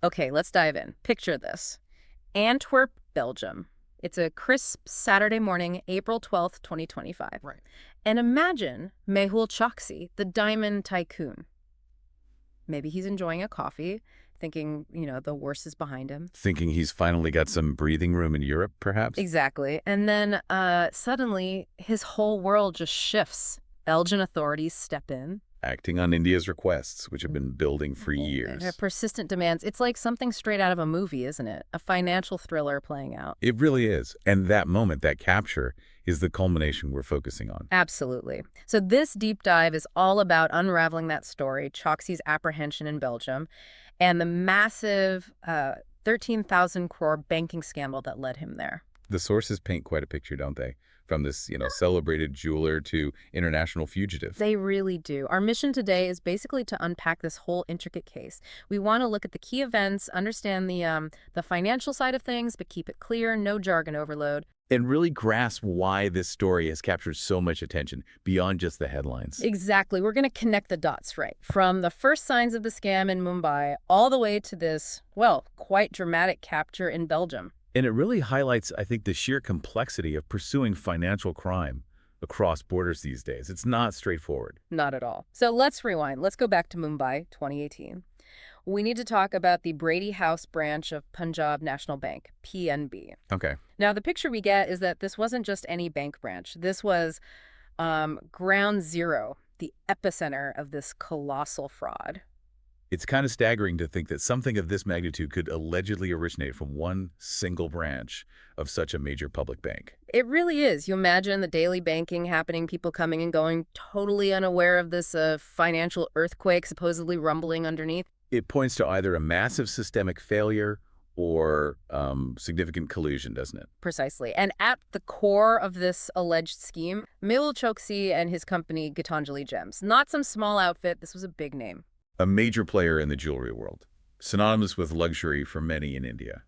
Okay, let's dive in. Picture this. Antwerp, Belgium. It's a crisp Saturday morning, April 12th, 2025. Right. And imagine Mehul Choksi, the diamond tycoon. Maybe he's enjoying a coffee, thinking, the worst is behind him. Thinking he's finally got some breathing room in Europe, perhaps? Exactly. And then suddenly his whole world just shifts. Belgian authorities step in. Acting on India's requests, which have been building for Their years. persistent demands. It's like something straight out of a movie, isn't it? A financial thriller playing out. It really is. And that moment, that capture, is the culmination we're focusing on. Absolutely. So this deep dive is all about unraveling that story, Choksi's apprehension in Belgium, and the massive 13,000 crore banking scandal that led him there. The sources paint quite a picture, don't they? From this, celebrated jeweler to international fugitive. They really do. Our mission today is basically to unpack this whole intricate case. We want to look at the key events, understand the financial side of things, but keep it clear, no jargon overload. And really grasp why this story has captured so much attention beyond just the headlines. Exactly. We're going to connect the dots, right? From the first signs of the scam in Mumbai all the way to this, well, quite dramatic capture in Belgium. And it really highlights, I think, the sheer complexity of pursuing financial crime across borders these days. It's not straightforward. Not at all. So let's rewind. Let's go back to Mumbai, 2018. We need to talk about the Brady House branch of Punjab National Bank, PNB. Okay. Now, the picture we get is that this wasn't just any bank branch. This was ground zero, the epicenter of this colossal fraud. It's kind of staggering to think that something of this magnitude could allegedly originate from one single branch of such a major public bank. It really is. You imagine the daily banking happening, people coming and going, totally unaware of this financial earthquake supposedly rumbling underneath. It points to either a massive systemic failure or significant collusion, doesn't it? Precisely. And at the core of this alleged scheme, Mehul Choksi and his company Gitanjali Gems. Not some small outfit. This was a big name. A major player in the jewelry world, synonymous with luxury for many in India.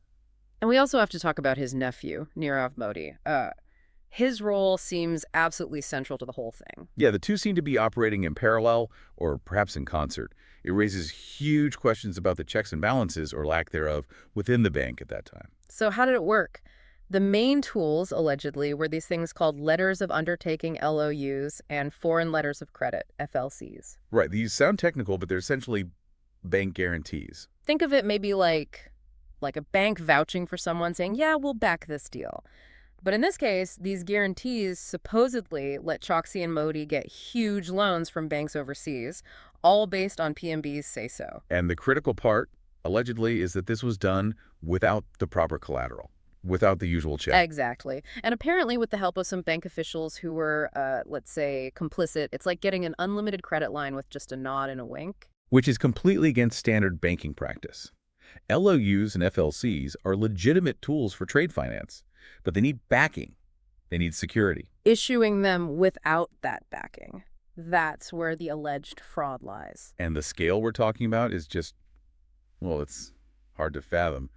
And we also have to talk about his nephew, Nirav Modi. His role seems absolutely central to the whole thing. Yeah, the two seem to be operating in parallel or perhaps in concert. It raises huge questions about the checks and balances, or lack thereof, within the bank at that time. So how did it work? The main tools, allegedly, were these things called letters of undertaking, LOUs, and foreign letters of credit, FLCs. Right, these sound technical, but they're essentially bank guarantees. Think of it maybe like a bank vouching for someone saying, yeah, we'll back this deal. But in this case, these guarantees supposedly let Choksi and Modi get huge loans from banks overseas, all based on PNB's say-so. And the critical part, allegedly, is that this was done without the proper collateral, without the usual check. Exactly. And apparently with the help of some bank officials who were, let's say, complicit. It's like getting an unlimited credit line with just a nod and a wink. Which is completely against standard banking practice. LOUs and FLCs are legitimate tools for trade finance, but they need backing. They need security. Issuing them without that backing. That's where the alleged fraud lies. And the scale we're talking about is just, well, it's hard to fathom.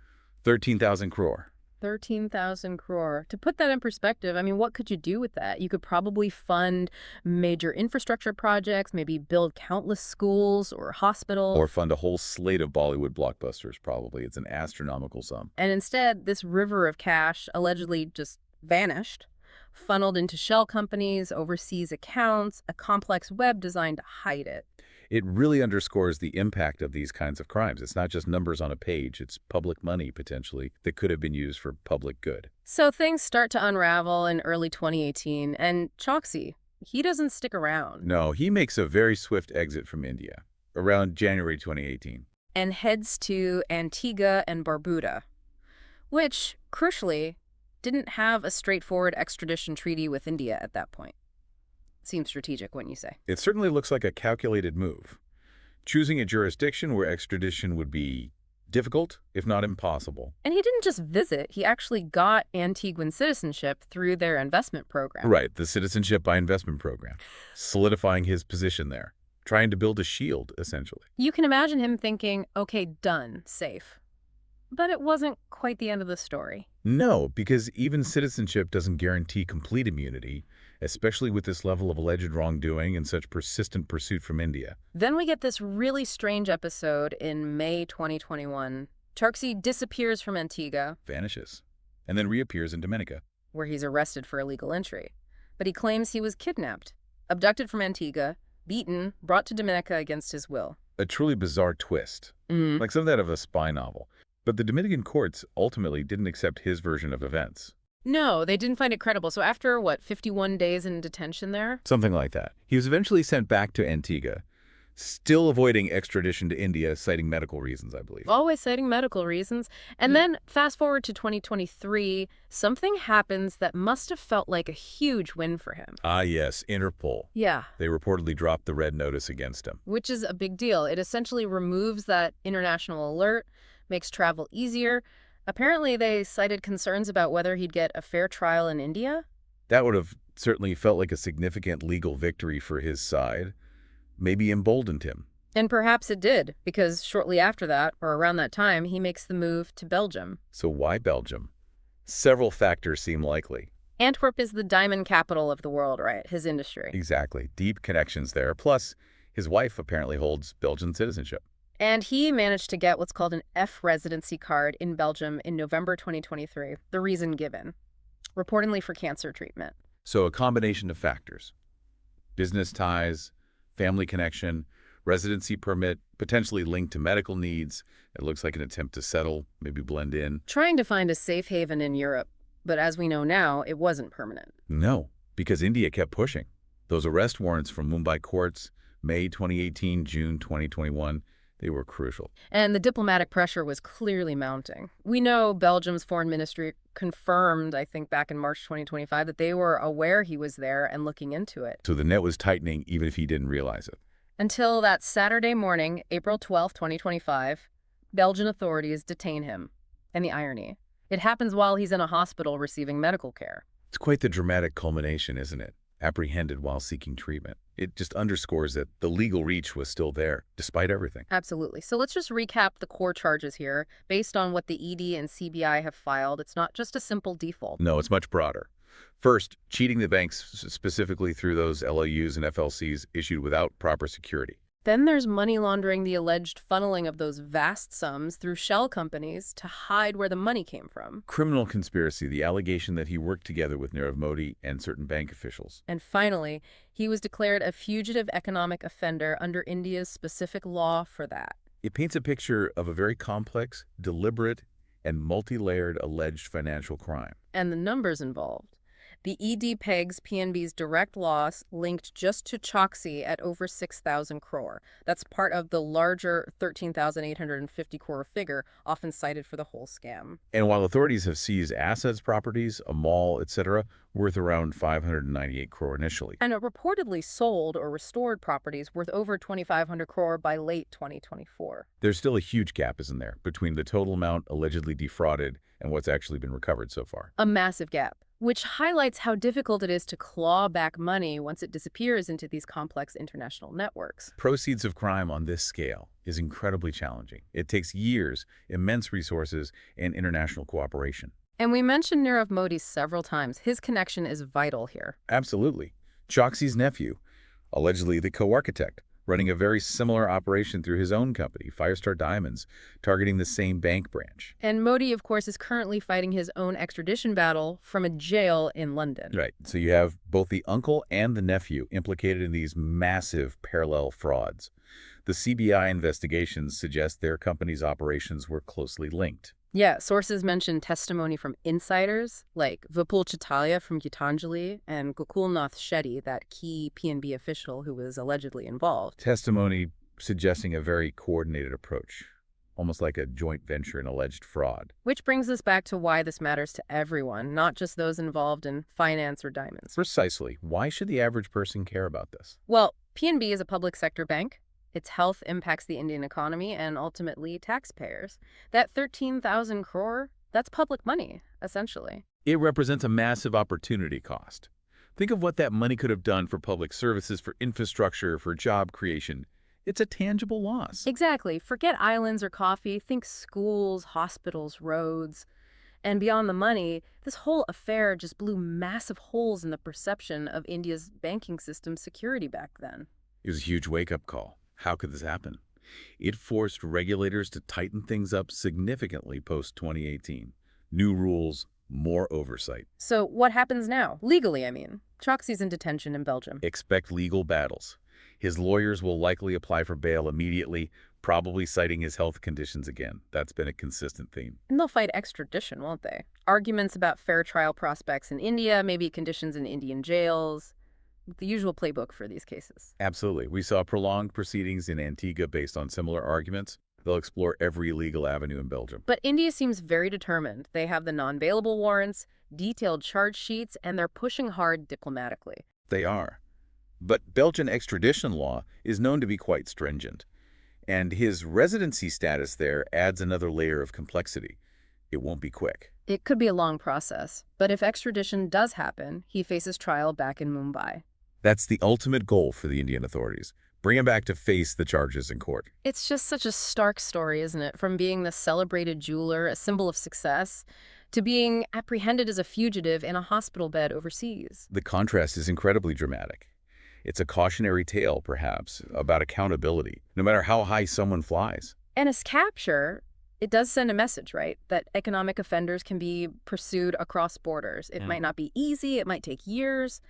13,000 crore. 13,000 crore. To put that in perspective, I mean, what could you do with that? You could probably fund major infrastructure projects, maybe build countless schools or hospitals. Or fund a whole slate of Bollywood blockbusters, probably. It's an astronomical sum. And instead, this river of cash allegedly just vanished, funneled into shell companies, overseas accounts, a complex web designed to hide it. It really underscores the impact of these kinds of crimes. It's not just numbers on a page. It's public money, potentially, that could have been used for public good. So things start to unravel in early 2018, and Choksi, he doesn't stick around. No, he makes a very swift exit from India around January 2018. And heads to Antigua and Barbuda, which, crucially, didn't have a straightforward extradition treaty with India at that point. Seems strategic, wouldn't you say? It certainly looks like a calculated move. Choosing a jurisdiction where extradition would be difficult, if not impossible. And he didn't just visit, he actually got Antiguan citizenship through their investment program. Right, the citizenship by investment program, solidifying his position there, trying to build a shield, essentially. You can imagine him thinking, okay, done, safe. But it wasn't quite the end of the story. No, because even citizenship doesn't guarantee complete immunity, especially with this level of alleged wrongdoing and such persistent pursuit from India. Then we get this really strange episode in May 2021, Choksi disappears from Antigua, Vanishes. And then reappears in Dominica. where he's arrested for illegal entry. But he claims he was kidnapped, abducted from Antigua, beaten, brought to Dominica against his will. A truly bizarre twist. Like something out of a spy novel. But the Dominican courts ultimately didn't accept his version of events. No, they didn't find it credible. So after, 51 days in detention there? Something like that. He was eventually sent back to Antigua, still avoiding extradition to India, citing medical reasons, I believe. Always citing medical reasons. And then fast forward to 2023, something happens that must have felt like a huge win for him. Ah, yes, Interpol. Yeah, They reportedly dropped the red notice against him. which is a big deal. It essentially removes that international alert, makes travel easier. Apparently, they cited concerns about whether he'd get a fair trial in India. That would have certainly felt like a significant legal victory for his side, maybe emboldened him. And perhaps it did, because shortly after that, or around that time, he makes the move to Belgium. So why Belgium? Several factors seem likely. Antwerp is the diamond capital of the world, right? His industry. Exactly. Deep connections there. Plus, his wife apparently holds Belgian citizenship. And he managed to get what's called an F residency card in Belgium in November 2023, the reason given, reportedly for cancer treatment. So a combination of factors. Business ties, family connection, residency permit, potentially linked to medical needs. It looks like an attempt to settle, maybe blend in. Trying to find a safe haven in Europe, but as we know now, it wasn't permanent. No, because India kept pushing. Those arrest warrants from Mumbai courts, May 2018, June 2021, they were crucial. And the diplomatic pressure was clearly mounting. We know Belgium's foreign ministry confirmed, I think back in March 2025, that they were aware he was there and looking into it. So the net was tightening even if he didn't realize it. Until that Saturday morning, April 12, 2025, Belgian authorities detain him. And the irony, it happens while he's in a hospital receiving medical care. It's quite the dramatic culmination, isn't it? Apprehended while seeking treatment. It just underscores that the legal reach was still there, despite everything. Absolutely. So let's just recap the core charges here. Based on what the ED and CBI have filed, it's not just a simple default. No, it's much broader. First, cheating the banks specifically through those LOUs and FLCs issued without proper security. Then there's money laundering, the alleged funneling of those vast sums through shell companies to hide where the money came from. Criminal conspiracy, the allegation that he worked together with Nirav Modi and certain bank officials. And finally, he was declared a fugitive economic offender under India's specific law for that. It paints a picture of a very complex, deliberate, and multi-layered alleged financial crime. And the numbers involved. The ED pegs PNB's direct loss linked just to Choksi at over 6,000 crore. That's part of the larger 13,850 crore figure often cited for the whole scam. And while authorities have seized assets, properties, a mall, etc., worth around 598 crore initially. And it reportedly sold or restored properties worth over 2,500 crore by late 2024. There's still a huge gap, isn't there, between the total amount allegedly defrauded and what's actually been recovered so far. A massive gap, which highlights how difficult it is to claw back money once it disappears into these complex international networks. Proceeds of crime on this scale is incredibly challenging. It takes years, immense resources, and international cooperation. And we mentioned Nirav Modi several times. His connection is vital here. Absolutely. Choksi's nephew, allegedly the co-architect, running a very similar operation through his own company, Firestar Diamonds, targeting the same bank branch. And Modi, of course, is currently fighting his own extradition battle from a jail in London. Right. So you have both the uncle and the nephew implicated in these massive parallel frauds. The CBI investigations suggest their company's operations were closely linked. Yeah, sources mention testimony from insiders like Vipul Chitalia from Gitanjali and Gokulnath Shetty, that key PNB official who was allegedly involved. Testimony suggesting a very coordinated approach, almost like a joint venture in alleged fraud. Which brings us back to why this matters to everyone, not just those involved in finance or diamonds. Precisely. Why should the average person care about this? Well, PNB is a public sector bank. Its health impacts the Indian economy and ultimately taxpayers. That 13,000 crore, that's public money, essentially. It represents a massive opportunity cost. Think of what that money could have done for public services, for infrastructure, for job creation. It's a tangible loss. Exactly. Forget islands or coffee. Think schools, hospitals, roads. And beyond the money, this whole affair just blew massive holes in the perception of India's banking system security back then. It was a huge wake-up call. How could this happen? It forced regulators to tighten things up significantly post-2018. New rules, more oversight. So what happens now? Legally, I mean. Choksi's in detention in Belgium. Expect legal battles. His lawyers will likely apply for bail immediately, probably citing his health conditions again. That's been a consistent theme. And they'll fight extradition, won't they? Arguments about fair trial prospects in India, maybe conditions in Indian jails. The usual playbook for these cases. Absolutely. We saw prolonged proceedings in Antigua based on similar arguments. They'll explore every legal avenue in Belgium. But India seems very determined. They have the non-bailable warrants, detailed charge sheets, and they're pushing hard diplomatically. They are. But Belgian extradition law is known to be quite stringent, and his residency status there adds another layer of complexity. It won't be quick. It could be a long process, but if extradition does happen, he faces trial back in Mumbai. That's the ultimate goal for the Indian authorities. Bring him back to face the charges in court. It's just such a stark story, isn't it? From being the celebrated jeweler, a symbol of success, to being apprehended as a fugitive in a hospital bed overseas. The contrast is incredibly dramatic. It's a cautionary tale, perhaps, about accountability, no matter how high someone flies. And his capture, it does send a message, right? That economic offenders can be pursued across borders. It might not be easy, it might take years,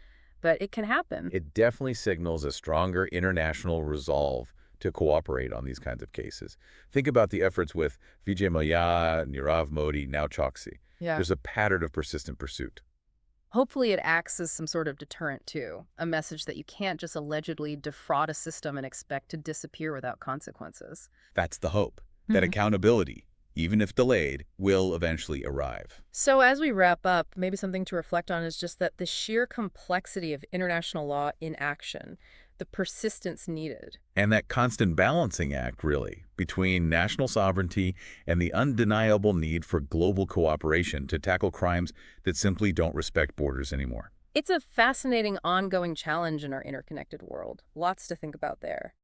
but it can happen. It definitely signals a stronger international resolve to cooperate on these kinds of cases. Think about the efforts with Vijay Mallya, Nirav Modi, now Choksi. Yeah. There's a pattern of persistent pursuit. Hopefully it acts as some sort of deterrent, too. A message that you can't just allegedly defraud a system and expect to disappear without consequences. That's the hope, that accountability, even if delayed, will eventually arrive. So as we wrap up, maybe something to reflect on is just that the sheer complexity of international law in action, the persistence needed. And that constant balancing act, really, between national sovereignty and the undeniable need for global cooperation to tackle crimes that simply don't respect borders anymore. It's a fascinating ongoing challenge in our interconnected world. Lots to think about there.